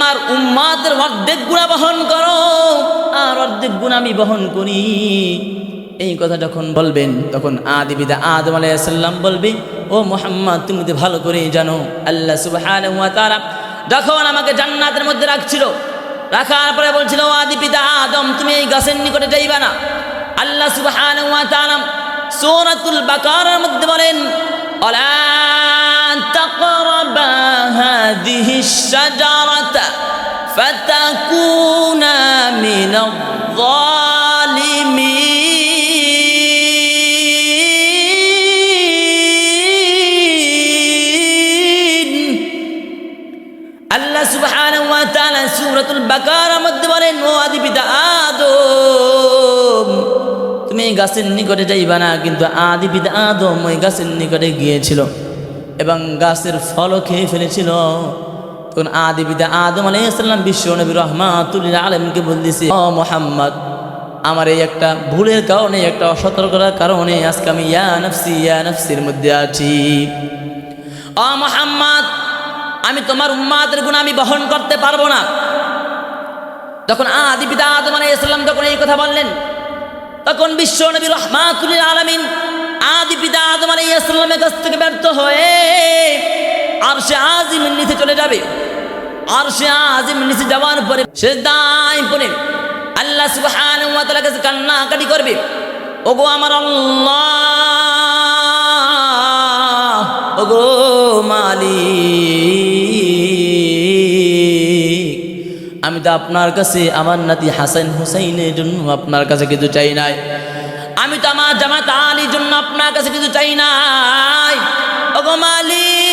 আমার উম্মাতের অর্ধেক গুনাহ বহন করো আর অর্ধেক গুনাহ আমি বহন করি। এই কথা যখন বলবেন তখন আদি পিতা আদম আলাইহিস সালাম বলবে, ও মুহাম্মদ তুমি তো ভালো করেই জানো আল্লাহ সুবহানাহু ওয়া তাআলা যখন আমাকে জান্নাতের মধ্যে রাখছিল, রাখার পরে বলছিল ও আদি পিতা আদম তুমি এই গাছের নিকটে যাইবা না। আল্লাহ সুবহানাহু ওয়া তাআলা সূরাতুল বাকারার মধ্যে বলেন, আলা তাকরাবা হাযিহিশ শাজারাতা ফাতাকুনা মিনাল যালিমিন। আল্লাহ সুবহানাহু ওয়া তাআলা সূরাতুল বাকারার মধ্যে বলেন, ও আদি পিতা আদম তুমি এই গাছের নিকটে যাইবা না। কিন্তু আদি পিতা আদম ওই গাছের নিকটে গিয়েছিল এবং গাছের ফলও খেয়ে ফেলেছিল। তখন আদি পিতা আদম আলাইহিস সালাম বিশ্ব নবী রাহমাতুল লিল আলামিনকে বলতেছে, ও মুহাম্মদ আমার এই একটা ভুলের কারণে, একটা অসতর্কতার কারণে আজকে আমি ইয়া নফসির মধ্যে আছি। ও মুহাম্মদ আমি তোমার উম্মাতের গুনাহ আমি বহন করতে পারবো না। তখন আদি পিতা আদম আলাইহিস সালাম যখন এই কথা বললেন, তখন বিশ্ব নবী রাহমাতুল লিল আলামিন আদি পিতা আদম আলাইহিস সালামের কাছ থেকে ব্যর্থ হয়ে আরশে আজিমের নিচে চলে যাবে। আরশে আজিমের নিচে যাওয়ার পরে সিজদায় পড়ে আল্লাহ সুবহানাহু ওয়া তাআলার কাছে কান্নাকাটি করবে, ওগো আমার আল্লাহ, ওগো মালিক, আমি তো আপনার কাছে আমার নাতি হাসান হুসাইনের জন্য আপনার কাছে কিছু চাই নাই, আমি তো আমার জামাত আলীর জন্য আপনার কাছে কিছু চাই নাই। ওগো মালিক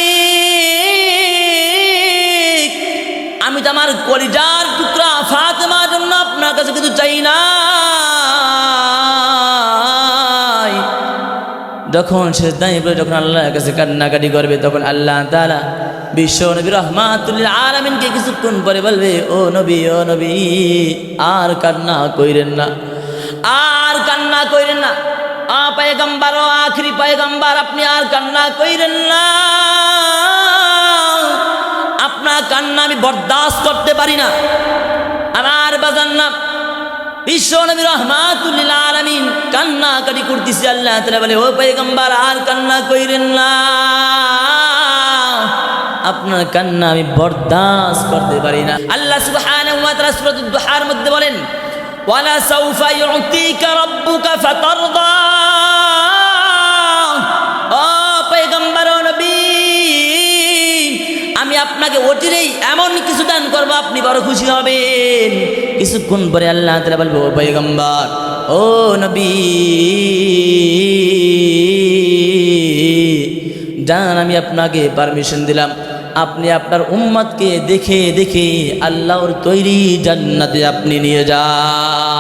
আমি তো আমার কলিজার টুকরা ফাতেমার জন্য আপনার কাছে কিছু চাই নাই। যখন সিজদায় পড়ে যখন আল্লাহর কাছে কান্নাকাটি করবে, তখন আল্লাহ তাআলা বিশ্ব নবী রাহমাতুল লিল আলামিনকে কিছুক্ষণ পরে বলবে, ও নবী আর কান্না কইরেন না, আর কান্না কইরেন না। পয়গম্বর ও আখরি পয়গম্বর আপনি আর কান্না কইরেন না, আপনার কান্না আমি বরদাস্ত করতে পারি না। আমার বাজান না বিশ্ব নবী রাহমাতুল লিল আলামিন কান্নাকাটি করতেছে। আল্লাহ তাআলা বলে, ও পয়গম্বর আর কান্না কইরেন না, আপনার কান্না আমি বরদাস্ত করতে পারি না। আল্লাহ সুবহানাহু ওয়া তাআলা সূরাতুদ দুহার মধ্যে বলেন, ওয়ালা সাউফা ইউতিকা রাব্বুকা ফাতারদা। ও পয়গম্বর ও নবী আমি আপনাকে অচিরেই এমন কিছু দান করব আপনি বড় খুশি হবেন। কিছুক্ষণ পরে আল্লাহ তাআলা বলবে, ও পয়গম্বর ও নবী জান আমি আপনাকে পারমিশন দিলাম, আপনি আপনার উম্মতকে দেখে দেখে আল্লাহর তৈরি জান্নাতে আপনি নিয়ে যান।